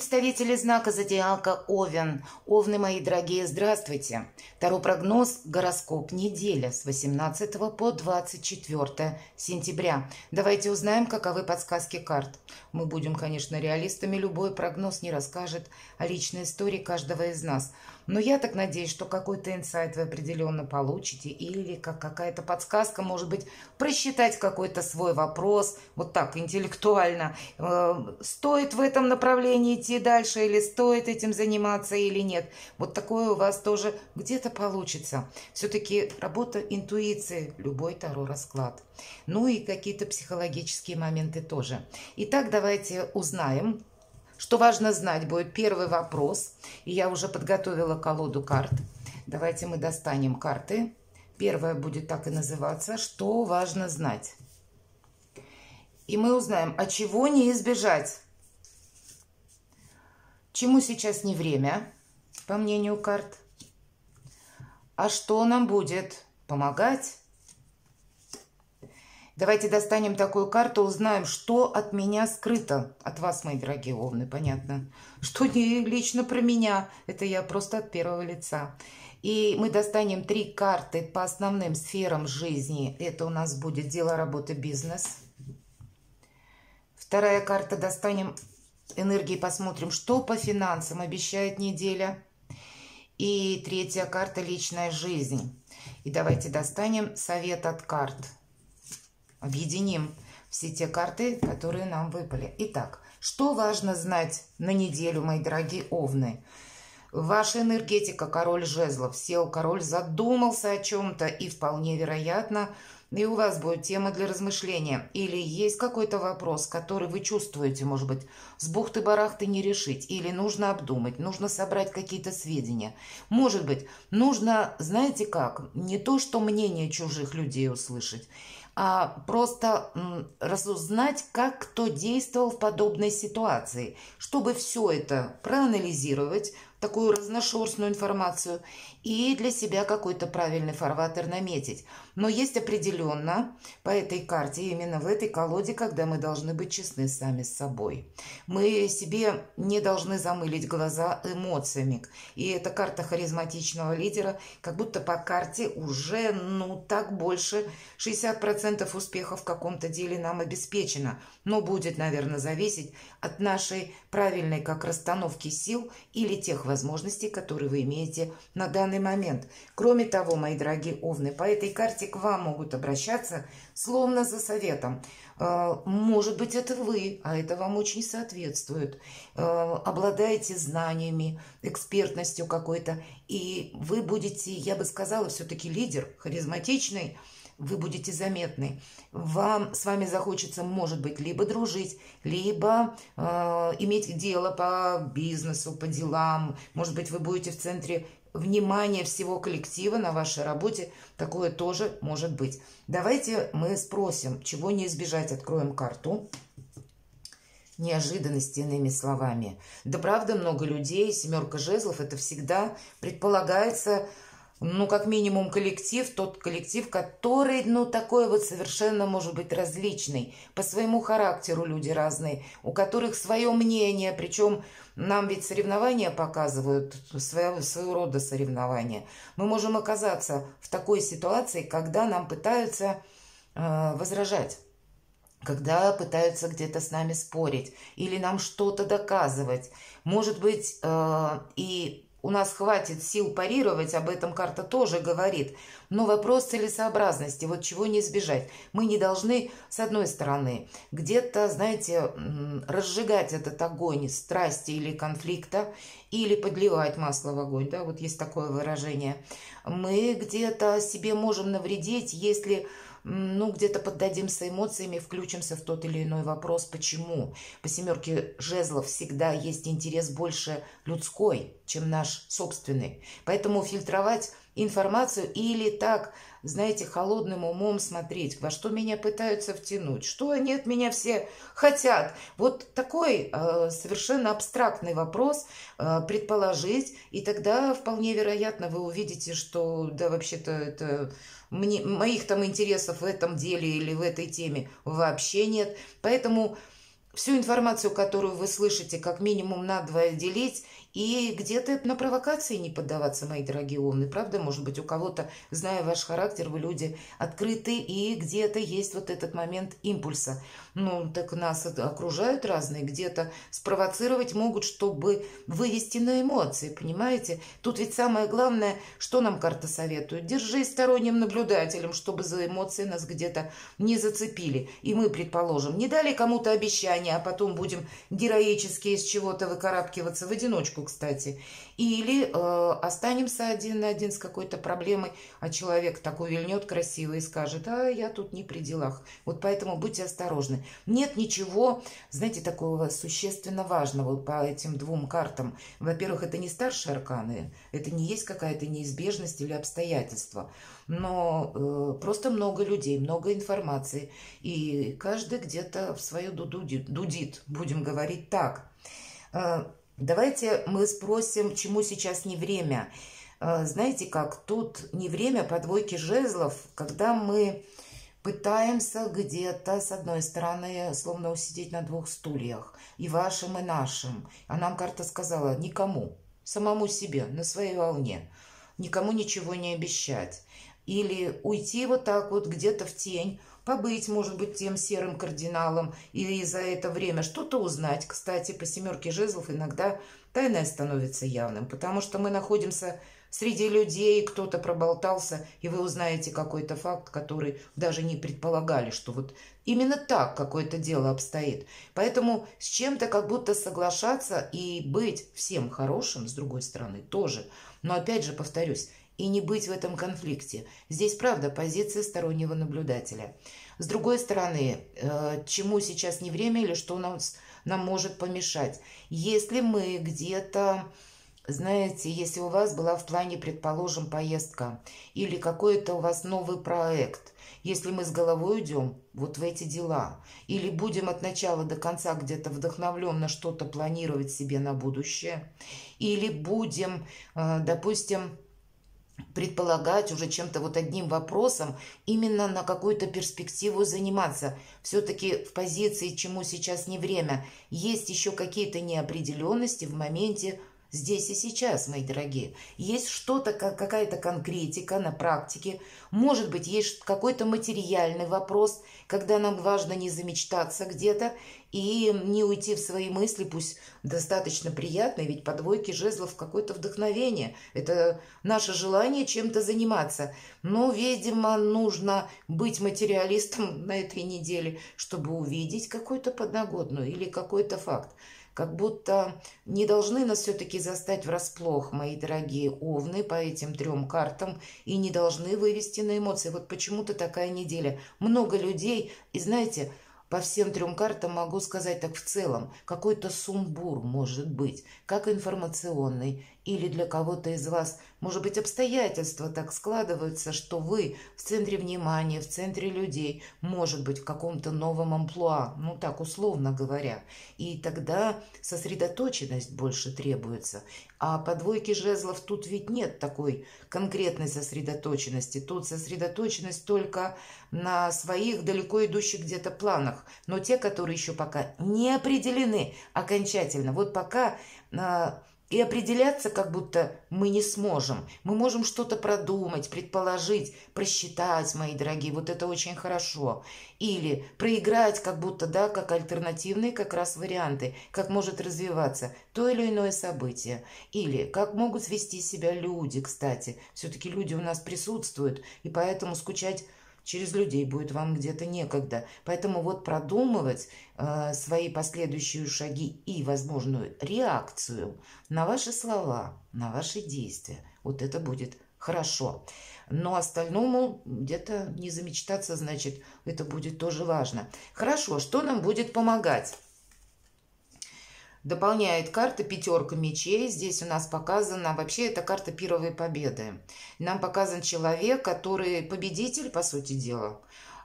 Представители знака зодиака Овен. Овны, мои дорогие, здравствуйте. Таро-прогноз, гороскоп, неделя с 18 по 24 сентября. Давайте узнаем, каковы подсказки карт. Мы будем, конечно, реалистами, любой прогноз не расскажет о личной истории каждого из нас. Но я так надеюсь, что какой-то инсайт вы определенно получите, или как какая-то подсказка, может быть, просчитать какой-то свой вопрос, вот так, интеллектуально. Стоит в этом направлении идти дальше, или стоит этим заниматься, или нет. Вот такое у вас тоже где-то получится. Все-таки работа интуиции, любой таро-расклад. Ну и какие-то психологические моменты тоже. Итак, давайте узнаем. Что важно знать, будет первый вопрос. И я уже подготовила колоду карт. Давайте мы достанем карты. Первая будет так и называться «Что важно знать?». И мы узнаем, а чего не избежать. Чему сейчас не время, по мнению карт. А что нам будет помогать? Давайте достанем такую карту, узнаем, что от меня скрыто. От вас, мои дорогие овны, понятно. Что не лично про меня, это я просто от первого лица. И мы достанем 3 карты по основным сферам жизни. Это у нас будет дело, работа, бизнес. Вторая карта, достанем энергии, посмотрим, что по финансам обещает неделя. И третья карта, личная жизнь. И давайте достанем совет от карт. Объединим все те карты, которые нам выпали. Итак, что важно знать на неделю, мои дорогие овны? Ваша энергетика, король жезлов, сел король, задумался о чем-то, и вполне вероятно, и у вас будет тема для размышления. Или есть какой-то вопрос, который вы чувствуете, может быть, с бухты-барахты не решить, или нужно обдумать, нужно собрать какие-то сведения. Может быть, нужно, знаете как, не то, что мнение чужих людей услышать, а просто разузнать, как кто действовал в подобной ситуации, чтобы все это проанализировать, такую разношерстную информацию, и для себя какой-то правильный фарватер наметить. Но есть определенно по этой карте, именно в этой колоде, когда мы должны быть честны сами с собой. Мы себе не должны замылить глаза эмоциями. И эта карта харизматичного лидера, как будто по карте уже, так больше 60% успеха в каком-то деле нам обеспечено. Но будет, наверное, зависеть от нашей правильной как расстановки сил или тех возможностей, которые вы имеете на данный момент. Кроме того, мои дорогие овны, по этой карте к вам могут обращаться словно за советом. Может быть, это вы, а это вам очень соответствует. Обладаете знаниями, экспертностью какой-то, и вы будете, я бы сказала, все-таки лидер, харизматичный, вы будете заметны. С вами захочется, может быть, либо дружить, либо иметь дело по бизнесу, по делам. Может быть, вы будете в центре внимания всего коллектива на вашей работе. Такое тоже может быть. Давайте мы спросим, чего не избежать. Откроем карту. Неожиданности, иными словами. Да, правда, много людей. 7 жезлов, это всегда предполагается... как минимум коллектив, тот коллектив, который, такой вот совершенно может быть различный. По своему характеру люди разные, у которых свое мнение, причем нам ведь соревнования показывают, своего рода соревнования. Мы можем оказаться в такой ситуации, когда нам пытаются возражать, когда пытаются где-то с нами спорить или нам что-то доказывать. Может быть, и... у нас хватит сил парировать, об этом карта тоже говорит. Но вопрос целесообразности, вот чего не избежать. Мы не должны, с одной стороны, где-то, знаете, разжигать этот огонь страсти или конфликта, или подливать масло в огонь, да, вот есть такое выражение. Мы где-то себе можем навредить, если... где-то поддадимся эмоциями, включимся в тот или иной вопрос. Почему? По 7 жезлов всегда есть интерес больше людской, чем наш собственный. Поэтому фильтровать информацию или так, знаете, холодным умом смотреть, во что меня пытаются втянуть, что они от меня все хотят. Вот такой совершенно абстрактный вопрос предположить, и тогда вполне вероятно вы увидите, что да, вообще-то это... моих там интересов в этом деле или в этой теме вообще нет. Поэтому всю информацию, которую вы слышите, как минимум на двое делить и где-то на провокации не поддаваться, мои дорогие умные. Правда, может быть, у кого-то, зная ваш характер, вы люди открыты, и где-то есть вот этот момент импульса. Ну, так нас окружают разные, где-то спровоцировать могут, чтобы вывести на эмоции, понимаете? Тут ведь самое главное, что нам карта советует. Держись сторонним наблюдателем, чтобы за эмоции нас где-то не зацепили. И мы, предположим, не дали кому-то обещание, а потом будем героически из чего-то выкарабкиваться в одиночку, кстати. Или останемся один на один с какой-то проблемой, а человек такой вильнет красиво и скажет: а я тут не при делах. Вот поэтому будьте осторожны. Нет ничего, знаете, такого существенно важного по этим двум картам. Во-первых, это не старшие арканы, это не есть какая-то неизбежность или обстоятельства, но просто много людей, много информации, и каждый где-то в свою дудит, будем говорить так. Давайте мы спросим, чему сейчас не время. Знаете как, тут не время по двойке жезлов, когда мы пытаемся где-то, с одной стороны, словно усидеть на двух стульях, и вашим, и нашим. А нам карта сказала: никому, самому себе, на своей волне, никому ничего не обещать. Или уйти вот так вот где-то в тень, побыть, может быть, тем серым кардиналом, или за это время что-то узнать. Кстати, по семерке жезлов иногда тайное становится явным, потому что мы находимся среди людей, кто-то проболтался, и вы узнаете какой-то факт, который даже не предполагали, что вот именно так какое-то дело обстоит. Поэтому с чем-то как будто соглашаться и быть всем хорошим, с другой стороны, тоже. Но опять же, повторюсь, и не быть в этом конфликте. Здесь, правда, позиция стороннего наблюдателя. С другой стороны, чему сейчас не время или что нам может помешать? Если мы где-то, знаете, если у вас была в плане, предположим, поездка или какой-то у вас новый проект, если мы с головой уйдем вот в эти дела, или будем от начала до конца где-то вдохновленно что-то планировать себе на будущее, или будем, допустим, предполагать уже чем-то вот одним вопросом именно на какую-то перспективу заниматься. Все-таки в позиции, чему сейчас не время, есть еще какие-то неопределенности в моменте здесь и сейчас, мои дорогие. Есть что-то, какая-то конкретика на практике. Может быть, есть какой-то материальный вопрос, когда нам важно не замечтаться где-то и не уйти в свои мысли, пусть достаточно приятные, ведь по двойке жезлов какое-то вдохновение. Это наше желание чем-то заниматься. Но, видимо, нужно быть материалистом на этой неделе, чтобы увидеть какую-то подноготную или какой-то факт. Как будто не должны нас все-таки застать врасплох, мои дорогие овны, по этим трем картам, и не должны вывести на эмоции. Вот почему-то такая неделя. Много людей, и знаете, по всем трем картам могу сказать так в целом, какой-то сумбур может быть, как информационный, или для кого-то из вас, может быть, обстоятельства так складываются, что вы в центре внимания, в центре людей, может быть, в каком-то новом амплуа, ну так условно говоря. И тогда сосредоточенность больше требуется. А по двойке жезлов тут ведь нет такой конкретной сосредоточенности. Тут сосредоточенность только на своих далеко идущих где-то планах. Но те, которые еще пока не определены окончательно. Вот пока... И определяться как будто мы не сможем. Мы можем что-то продумать, предположить, просчитать, мои дорогие. Вот это очень хорошо. Или проиграть как будто, да, как альтернативные как раз варианты, как может развиваться то или иное событие. Или как могут вести себя люди, кстати. Все-таки люди у нас присутствуют, и поэтому скучать через людей будет вам где-то некогда. Поэтому вот продумывать свои последующие шаги и возможную реакцию на ваши слова, на ваши действия, вот это будет хорошо. Но остальному где-то не замечтаться, значит, это будет тоже важно. Хорошо, что нам будет помогать? Дополняет карта пятерка мечей. Здесь у нас показана, вообще это карта пировой победы. Нам показан человек, который победитель, по сути дела.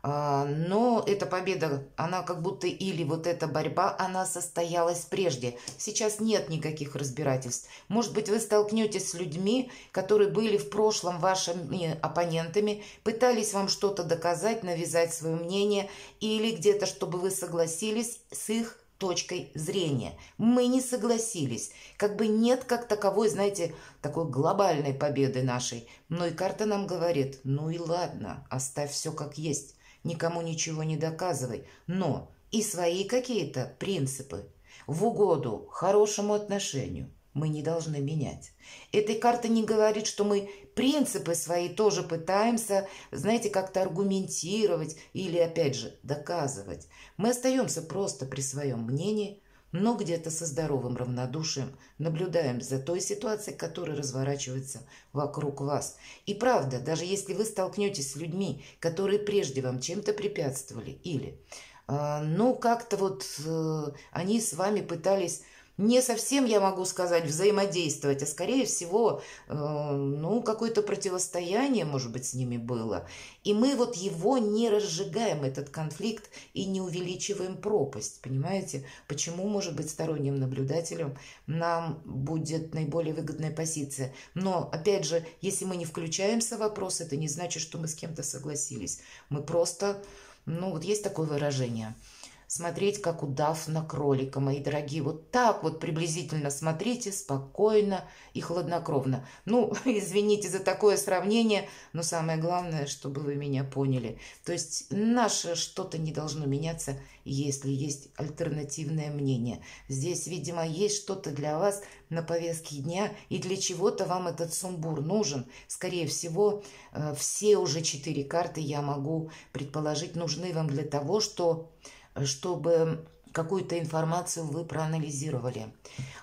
Но эта победа, она как будто, или вот эта борьба, она состоялась прежде. Сейчас нет никаких разбирательств. Может быть, вы столкнетесь с людьми, которые были в прошлом вашими оппонентами, пытались вам что-то доказать, навязать свое мнение, или где-то, чтобы вы согласились с их точкой зрения. Мы не согласились. Как бы нет как таковой, знаете, такой глобальной победы нашей. Но и карта нам говорит, ну и ладно, оставь все как есть. Никому ничего не доказывай. Но и свои какие-то принципы в угоду хорошему отношению мы не должны менять. Эта карта не говорит, что мы принципы свои тоже пытаемся, знаете, как-то аргументировать или, опять же, доказывать. Мы остаемся просто при своем мнении, но где-то со здоровым равнодушием наблюдаем за той ситуацией, которая разворачивается вокруг вас. И правда, даже если вы столкнетесь с людьми, которые прежде вам чем-то препятствовали, или, ну, как-то вот они с вами пытались не совсем, я могу сказать, взаимодействовать, а скорее всего, ну, какое-то противостояние, может быть, с ними было. И мы вот его не разжигаем, этот конфликт, и не увеличиваем пропасть, понимаете? Почему, может быть, сторонним наблюдателям нам будет наиболее выгодная позиция? Но, опять же, если мы не включаемся в вопрос, это не значит, что мы с кем-то согласились. Мы просто, ну, вот есть такое выражение – смотреть, как удав на кролика, мои дорогие. Вот так вот приблизительно смотрите, спокойно и хладнокровно. Ну, извините за такое сравнение, но самое главное, чтобы вы меня поняли. То есть наше что-то не должно меняться, если есть альтернативное мнение. Здесь, видимо, есть что-то для вас на повестке дня, и для чего-то вам этот сумбур нужен. Скорее всего, все уже 4 карты, я могу предположить, нужны вам для того, чтобы какую-то информацию вы проанализировали.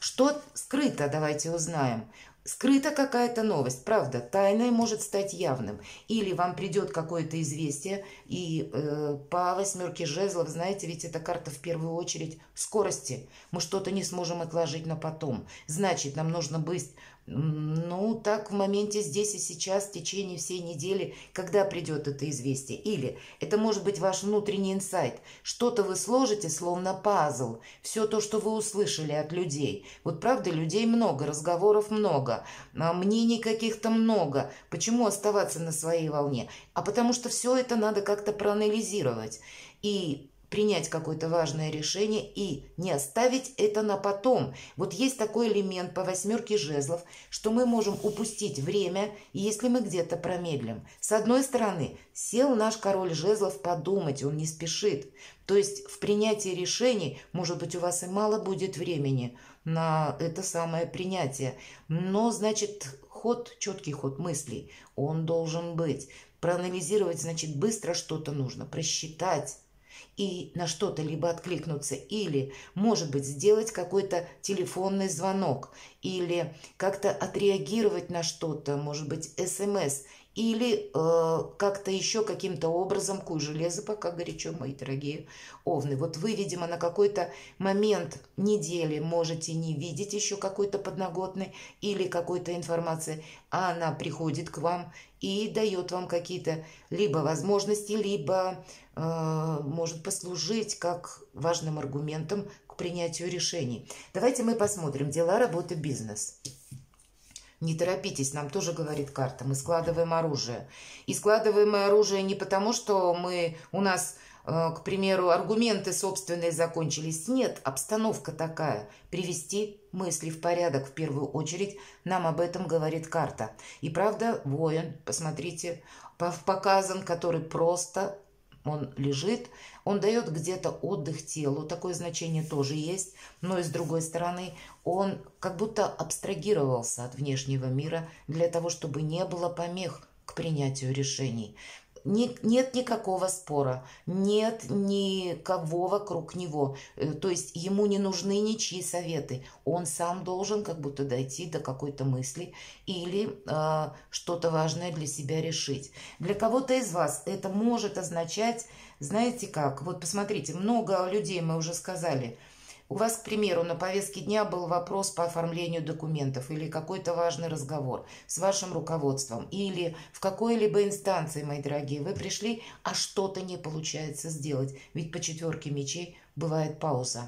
Что скрыто, давайте узнаем. Скрыта какая-то новость, правда, тайной может стать явным. Или вам придет какое-то известие, и по 8 жезлов, знаете, ведь эта карта в первую очередь скорости. Мы что-то не сможем отложить на потом. Значит, нам нужно быть, ну, так в моменте здесь и сейчас, в течение всей недели, когда придет это известие. Или это может быть ваш внутренний инсайт. Что-то вы сложите, словно пазл. Все то, что вы услышали от людей. Вот правда, людей много, разговоров много, мнений каких-то много. Почему оставаться на своей волне? А потому что все это надо как-то проанализировать. И принять какое-то важное решение и не оставить это на потом. Вот есть такой элемент по 8 жезлов, что мы можем упустить время, если мы где-то промедлим. С одной стороны, сел наш король жезлов подумать, он не спешит. То есть в принятии решений, может быть, у вас и мало будет времени на это самое принятие. Но, значит, четкий ход мыслей, он должен быть. Проанализировать, значит, быстро что-то нужно, просчитать. И на что-то либо откликнуться, или, может быть, сделать какой-то телефонный звонок, или как-то отреагировать на что-то, может быть, СМС, или как-то еще каким-то образом, куй железо, пока горячо, мои дорогие овны. Вот вы, видимо, на какой-то момент недели можете не видеть еще какой-то подноготный или какой-то информации, а она приходит к вам и дает вам какие-то либо возможности, либо может послужить как важным аргументом к принятию решений. Давайте мы посмотрим. Дела, работа, бизнес. Не торопитесь, нам тоже говорит карта. Мы складываем оружие. И складываем мы оружие не потому, что у нас, к примеру, аргументы собственные закончились. Нет, обстановка такая. Привести мысли в порядок в первую очередь. Нам об этом говорит карта. И правда, воин, посмотрите, показан, который просто... Он лежит, он дает где-то отдых телу, такое значение тоже есть, но и с другой стороны он как будто абстрагировался от внешнего мира для того, чтобы не было помех к принятию решений. Нет никакого спора, нет никого вокруг него, то есть ему не нужны ничьи советы, он сам должен как будто дойти до какой-то мысли или что-то важное для себя решить. Для кого-то из вас это может означать, знаете как, вот посмотрите, много людей, мы уже сказали, у вас, к примеру, на повестке дня был вопрос по оформлению документов или какой-то важный разговор с вашим руководством или в какой-либо инстанции, мои дорогие, вы пришли, а что-то не получается сделать. Ведь по 4 мечей бывает пауза.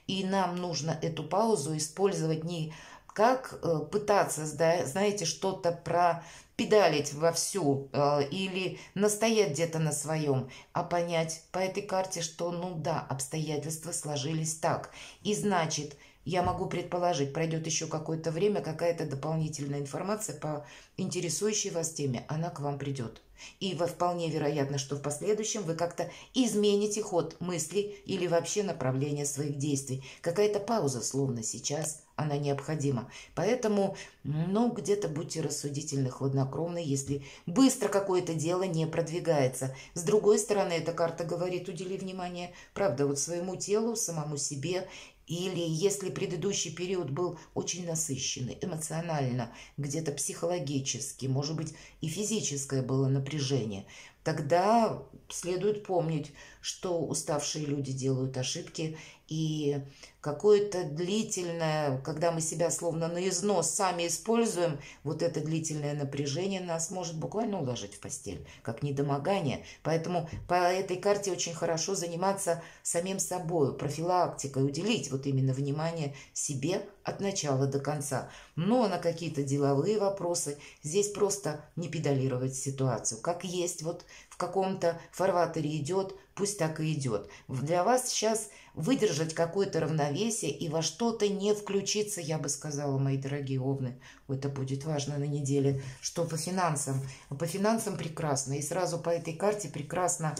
И нам нужно эту паузу использовать не как пытаться, знаете, что-то пропедалить вовсю или настоять где-то на своем, а понять по этой карте, что, ну да, обстоятельства сложились так. И значит, я могу предположить, пройдет еще какое-то время, какая-то дополнительная информация по интересующей вас теме, она к вам придет. И вполне вероятно, что в последующем вы как-то измените ход мыслей или вообще направление своих действий. Какая-то пауза, словно сейчас, она необходима. Поэтому, ну, где-то будьте рассудительны, хладнокровны, если быстро какое-то дело не продвигается. С другой стороны, эта карта говорит, удели внимание, правда, вот своему телу, самому себе. Или если предыдущий период был очень насыщенный, эмоционально, где-то психологически, может быть, и физическое было напряжение, тогда следует помнить, что уставшие люди делают ошибки, и какое-то длительное, когда мы себя словно на износ сами используем, вот это длительное напряжение нас может буквально уложить в постель, как недомогание. Поэтому по этой карте очень хорошо заниматься самим собой, профилактикой, уделить вот именно внимание себе от начала до конца. Но на какие-то деловые вопросы здесь просто не педалировать ситуацию. Как есть, вот в каком-то фарватере идет, пусть так и идет. Для вас сейчас выдержать какое-то равновесие и во что-то не включиться, я бы сказала, мои дорогие овны. Это будет важно на неделе. Что по финансам? По финансам прекрасно. И сразу по этой карте прекрасно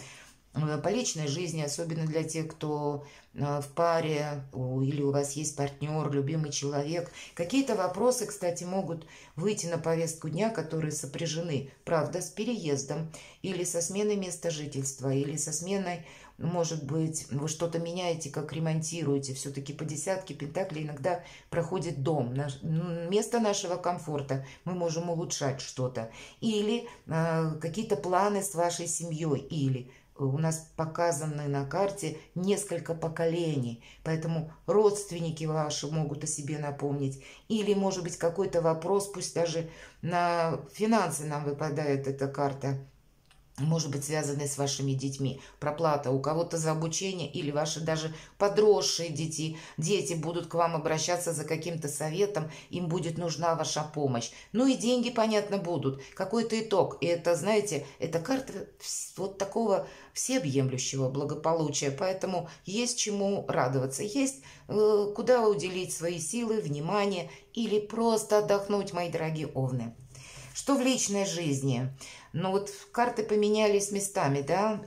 по личной жизни, особенно для тех, кто в паре или у вас есть партнер, любимый человек. Какие-то вопросы, кстати, могут выйти на повестку дня, которые сопряжены, правда, с переездом или со сменой места жительства, или со сменой, может быть, вы что-то меняете, как ремонтируете. Все-таки по десятке пентаклей иногда проходит дом, место нашего комфорта. Мы можем улучшать что-то. Или какие-то планы с вашей семьей, или у нас показаны на карте несколько поколений, поэтому родственники ваши могут о себе напомнить. Или, может быть, какой-то вопрос, пусть даже на финансы нам выпадает эта карта, может быть, связанные с вашими детьми. Проплата у кого-то за обучение или ваши даже подросшие дети будут к вам обращаться за каким-то советом, им будет нужна ваша помощь. Ну и деньги, понятно, будут. Какой-то итог. И это, знаете, это карта вот такого всеобъемлющего благополучия. Поэтому есть чему радоваться. Есть куда уделить свои силы, внимание или просто отдохнуть, мои дорогие овны. Что в личной жизни? Ну вот карты поменялись местами, да?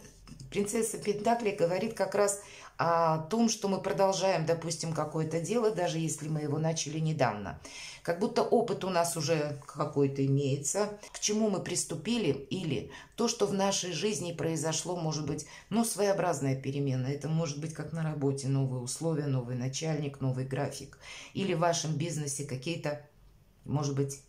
Принцесса Пентаклей говорит как раз о том, что мы продолжаем, допустим, какое-то дело, даже если мы его начали недавно. Как будто опыт у нас уже какой-то имеется, к чему мы приступили, или то, что в нашей жизни произошло, может быть, ну, своеобразная перемена. Это может быть как на работе, новые условия, новый начальник, новый график. Или в вашем бизнесе какие-то, может быть,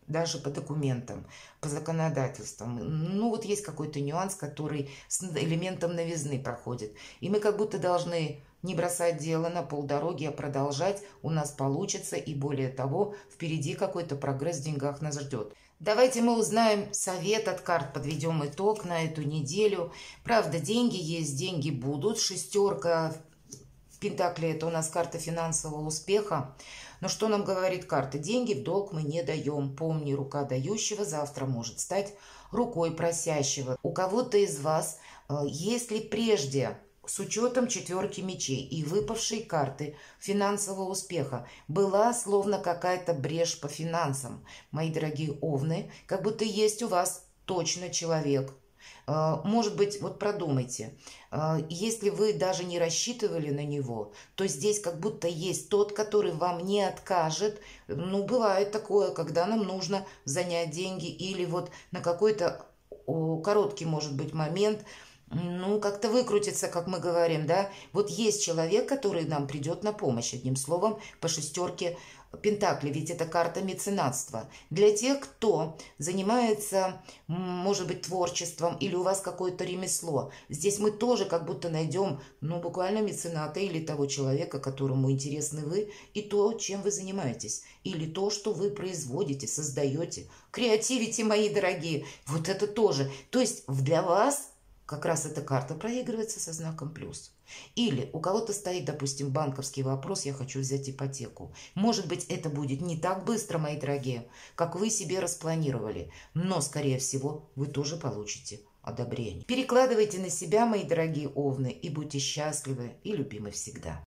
даже по документам, по законодательствам. Ну, вот есть какой-то нюанс, который с элементом новизны проходит. И мы как будто должны не бросать дело на полдороги, а продолжать. У нас получится, и более того, впереди какой-то прогресс в деньгах нас ждет. Давайте мы узнаем совет от карт, подведем итог на эту неделю. Правда, деньги есть, деньги будут. Шестерка Пентаклей – это у нас карта финансового успеха. Но что нам говорит карта? Деньги в долг мы не даем. Помни, рука дающего завтра может стать рукой просящего. У кого-то из вас, если прежде, с учетом четверки мечей и выпавшей карты финансового успеха, была словно какая-то брешь по финансам, мои дорогие овны, как будто есть у вас точно человек. Может быть, вот продумайте, если вы даже не рассчитывали на него, то здесь как будто есть тот, который вам не откажет. Ну, бывает такое, когда нам нужно занять деньги или вот на какой-то короткий, может быть, момент, ну, как-то выкрутиться, как мы говорим, да. Вот есть человек, который нам придет на помощь, одним словом, по шестерке Пентаклей, ведь это карта меценатства. Для тех, кто занимается, может быть, творчеством или у вас какое-то ремесло, здесь мы тоже как будто найдем, ну, буквально мецената или того человека, которому интересны вы, и то, чем вы занимаетесь, или то, что вы производите, создаете, креативите, мои дорогие. Вот это тоже. То есть для вас как раз эта карта проигрывается со знаком плюс. Или у кого-то стоит, допустим, банковский вопрос, я хочу взять ипотеку. Может быть, это будет не так быстро, мои дорогие, как вы себе распланировали, но, скорее всего, вы тоже получите одобрение. Перекладывайте на себя, мои дорогие овны, и будьте счастливы и любимы всегда.